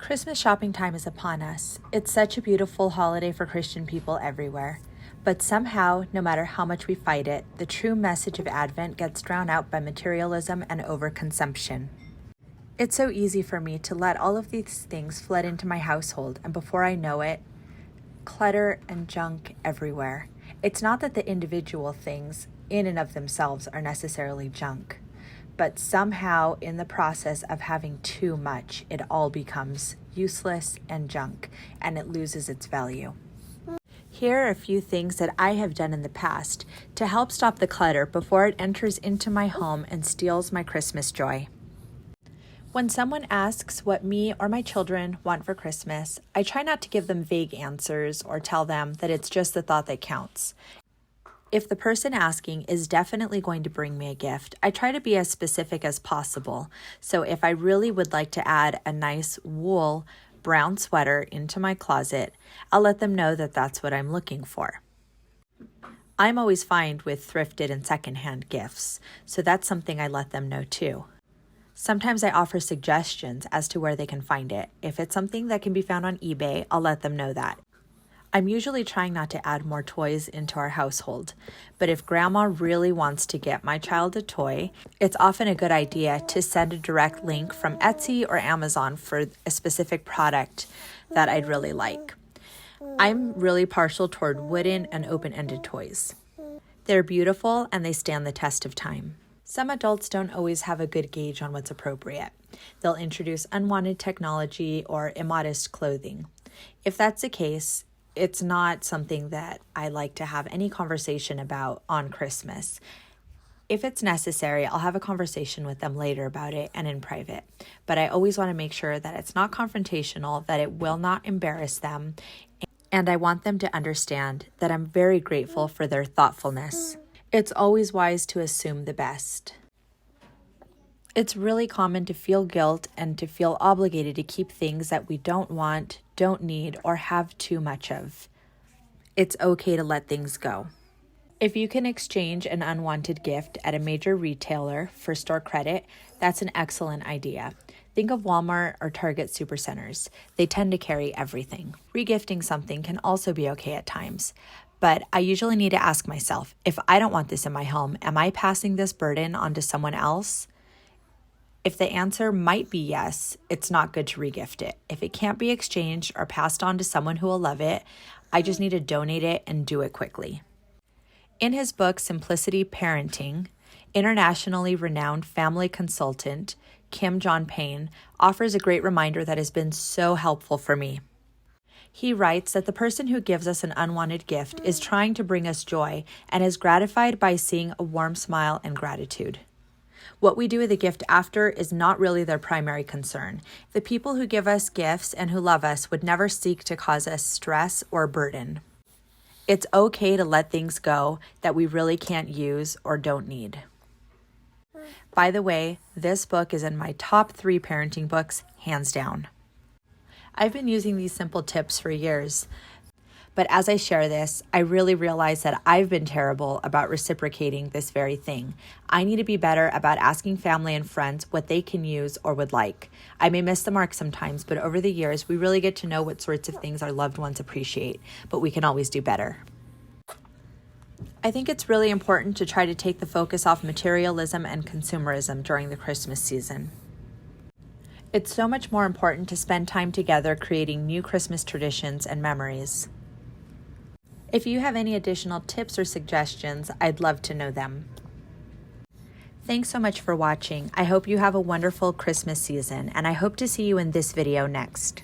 Christmas shopping time is upon us. It's such a beautiful holiday for Christian people everywhere. But somehow, no matter how much we fight it, the true message of Advent gets drowned out by materialism and overconsumption. It's so easy for me to let all of these things flood into my household, and before I know it, clutter and junk everywhere. It's not that the individual things in and of themselves are necessarily junk, but somehow in the process of having too much, it all becomes useless and junk, and it loses its value. Here are a few things that I have done in the past to help stop the clutter before it enters into my home and steals my Christmas joy. When someone asks what me or my children want for Christmas, I try not to give them vague answers or tell them that it's just the thought that counts. If the person asking is definitely going to bring me a gift, I try to be as specific as possible. So if I really would like to add a nice wool brown sweater into my closet, I'll let them know that that's what I'm looking for. I'm always fine with thrifted and secondhand gifts, so that's something I let them know too. Sometimes I offer suggestions as to where they can find it. If it's something that can be found on eBay, I'll let them know that. I'm usually trying not to add more toys into our household, but if Grandma really wants to get my child a toy, it's often a good idea to send a direct link from Etsy or Amazon for a specific product that I'd really like. I'm really partial toward wooden and open-ended toys. They're beautiful and they stand the test of time. Some adults don't always have a good gauge on what's appropriate. They'll introduce unwanted technology or immodest clothing. If that's the case, it's not something that I like to have any conversation about on Christmas. If it's necessary, I'll have a conversation with them later about it and in private. But I always want to make sure that it's not confrontational, that it will not embarrass them, and I want them to understand that I'm very grateful for their thoughtfulness. It's always wise to assume the best. It's really common to feel guilt and to feel obligated to keep things that we don't want, don't need, or have too much of. It's okay to let things go. If you can exchange an unwanted gift at a major retailer for store credit, that's an excellent idea. Think of Walmart or Target supercenters. They tend to carry everything. Regifting something can also be okay at times. But I usually need to ask myself, if I don't want this in my home, am I passing this burden on to someone else? If the answer might be yes, it's not good to regift it. If it can't be exchanged or passed on to someone who will love it, I just need to donate it and do it quickly. In his book, Simplicity Parenting, internationally renowned family consultant Kim John Payne offers a great reminder that has been so helpful for me. He writes that the person who gives us an unwanted gift is trying to bring us joy and is gratified by seeing a warm smile and gratitude. What we do with the gift after is not really their primary concern. The people who give us gifts and who love us would never seek to cause us stress or burden. It's okay to let things go that we really can't use or don't need. By the way, this book is in my top 3 parenting books, hands down. I've been using these simple tips for years, but as I share this, I really realize that I've been terrible about reciprocating this very thing. I need to be better about asking family and friends what they can use or would like. I may miss the mark sometimes, but over the years, we really get to know what sorts of things our loved ones appreciate, but we can always do better. I think it's really important to try to take the focus off materialism and consumerism during the Christmas season. It's so much more important to spend time together creating new Christmas traditions and memories. If you have any additional tips or suggestions, I'd love to know them. Thanks so much for watching. I hope you have a wonderful Christmas season, and I hope to see you in this video next.